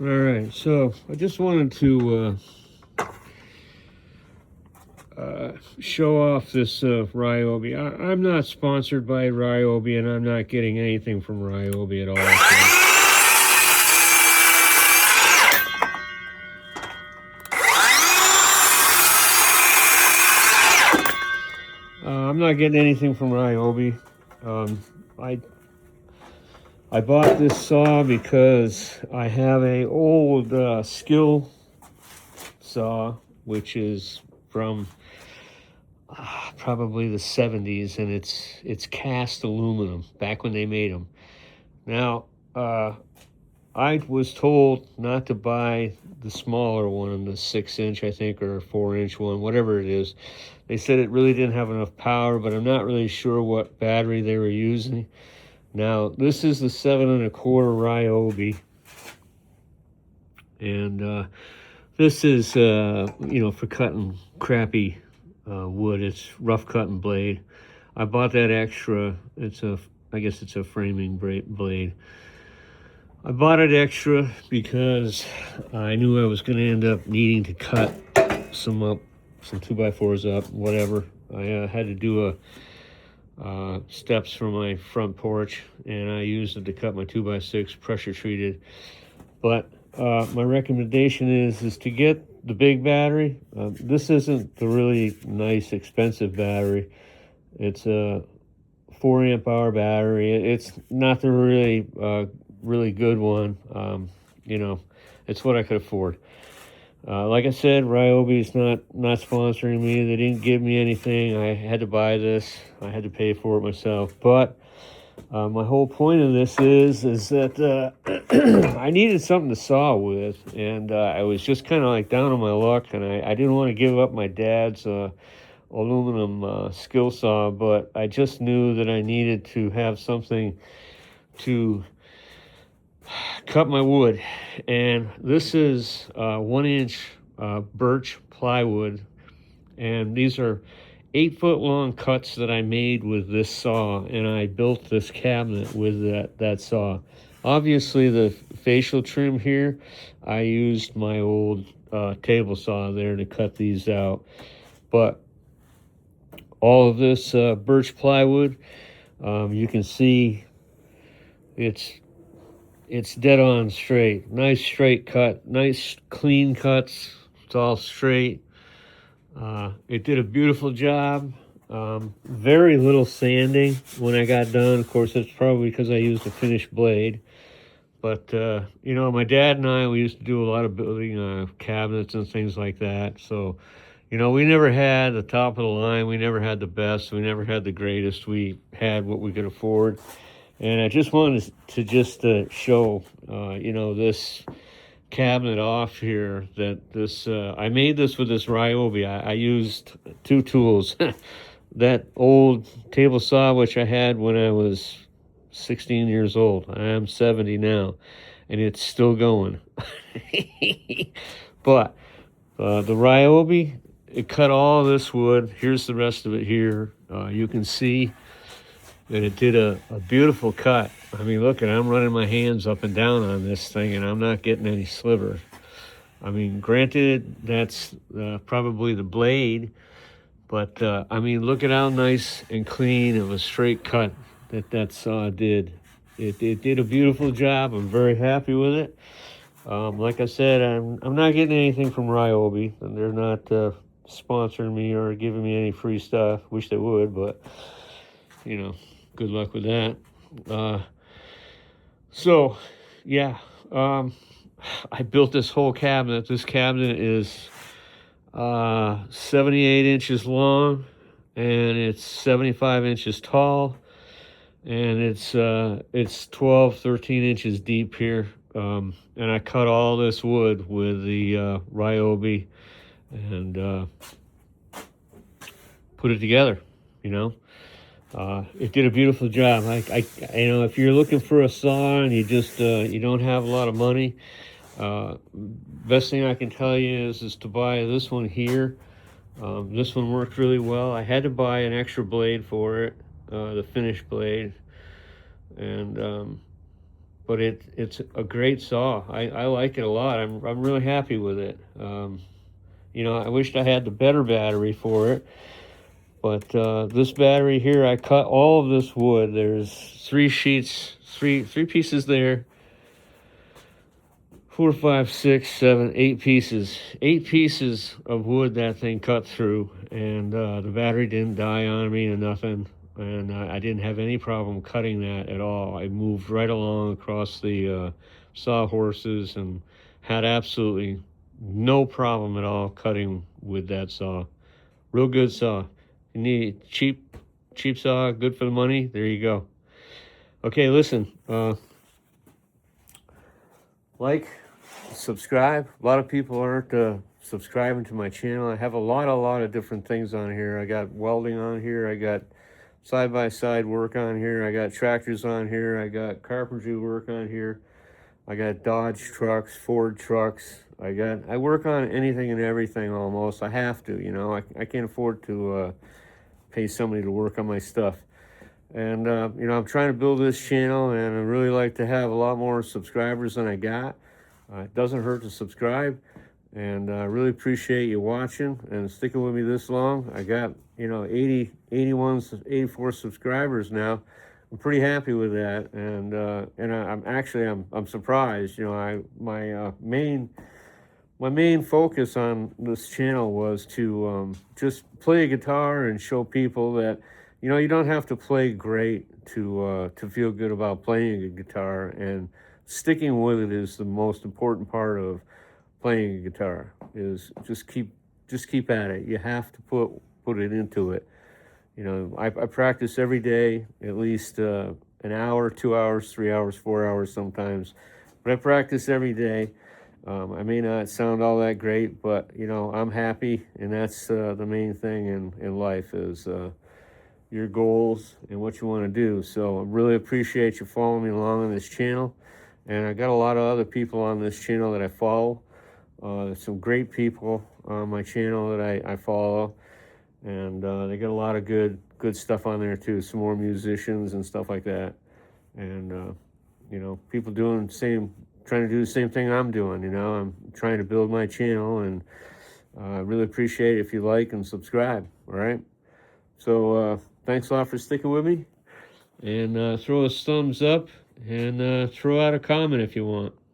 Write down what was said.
All right, so I just wanted to show off this Ryobi. I'm not sponsored by Ryobi, and I'm not getting anything from Ryobi at all. So. I'm not getting anything from Ryobi. I bought this saw because I have a old Skil saw, which is from probably the 70s, and it's cast aluminum, back when they made them. Now, I was told not to buy the smaller one, the 6-inch, I think, or 4-inch one, whatever it is. They said it really didn't have enough power, but I'm not really sure what battery they were using. Now, this is the 7 1/4 Ryobi, and this is, for cutting crappy wood. It's rough cutting blade. I bought that extra. I guess it's a framing blade. I bought it extra because I knew I was going to end up needing to cut some 2x4s up, whatever. I had to do steps for my front porch, and I used it to cut my 2x6 pressure treated. But my recommendation is to get the big battery. This isn't the really nice, expensive battery. It's a 4 amp hour battery. It's not the really good one. It's what I could afford. Like I said, Ryobi is not sponsoring me. They didn't give me anything. I had to buy this. I had to pay for it myself. But my whole point of this is that I needed something to saw with, and I was just kind of like down on my luck, and I didn't want to give up my dad's aluminum Skil saw, but I just knew that I needed to have something to cut my wood. And this is 1-inch birch plywood, and these are 8-foot long cuts that I made with this saw, and I built this cabinet with that saw. Obviously, the facial trim here, I used my old table saw there to cut these out. But all of this birch plywood, you can see it's dead on straight. Nice straight cut, nice clean cuts. It's all straight. It did a beautiful job. Very little sanding when I got done. Of course, that's probably because I used a finished blade. But, my dad and I, we used to do a lot of building cabinets and things like that. So, we never had the top of the line. We never had the best. We never had the greatest. We had what we could afford. And I just wanted to show, this cabinet off here, that this I made this with this Ryobi. I used two tools. That old table saw, which I had when I was 16 years old. I am 70 now, and it's still going. But the Ryobi, it cut all this wood. Here's the rest of it here. You can see that it did a beautiful cut. I mean, look, I'm running my hands up and down on this thing, and I'm not getting any sliver. I mean, granted, that's probably the blade, but look at how nice and clean of a straight cut that saw did. It did a beautiful job. I'm very happy with it. Like I said, I'm not getting anything from Ryobi, and they're not sponsoring me or giving me any free stuff. Wish they would, but good luck with that. I built this whole cabinet. This cabinet is 78 inches long, and it's 75 inches tall, and it's 12, 13 inches deep here. And I cut all this wood with the Ryobi and put it together. It did a beautiful job. If you're looking for a saw and you just you don't have a lot of money, best thing I can tell you is to buy this one here. This one worked really well. I had to buy an extra blade for it, the finished blade, and but it's a great saw. I like it a lot. I'm really happy with it. You know, I wished I had the better battery for it, but this battery here, I cut all of this wood. There's 3 pieces there. 4, 5, 6, 7, 8 pieces. 8 pieces of wood that thing cut through, and the battery didn't die on me or nothing. And I didn't have any problem cutting that at all. I moved right along across the sawhorses and had absolutely no problem at all cutting with that saw. Real good saw. You need cheap saw, good for the money. There you go. Okay, listen. Like, subscribe. A lot of people aren't subscribing to my channel. I have a lot of different things on here. I got welding on here. I got side-by-side work on here. I got tractors on here. I got carpentry work on here. I got Dodge trucks, Ford trucks. I work on anything and everything almost. I have to, you know. I can't afford to pay somebody to work on my stuff. And, you know, I'm trying to build this channel, and I really like to have a lot more subscribers than I got. It doesn't hurt to subscribe, and I really appreciate you watching and sticking with me this long. I got, you know, 80, 81, 84 subscribers now. I'm pretty happy with that, and I'm surprised. You know, my main focus on this channel was to just play a guitar and show people that, you know, you don't have to play great to feel good about playing a guitar, and sticking with it is the most important part of playing a guitar. Is just keep at it. You have to put it into it. You know, I practice every day, at least an hour, 2 hours, 3 hours, 4 hours sometimes, but I practice every day. I may not sound all that great, but, you know, I'm happy, and that's the main thing in life is your goals and what you want to do. So I really appreciate you following me along on this channel, and I got a lot of other people on this channel that I follow. Some great people on my channel that I follow, and they got a lot of good stuff on there too. Some more musicians and stuff like that, and you know, people trying to do the same thing I'm doing. You know, I'm trying to build my channel, and I really appreciate it if you like and subscribe. All right, so thanks a lot for sticking with me, and throw a thumbs up, and throw out a comment if you want.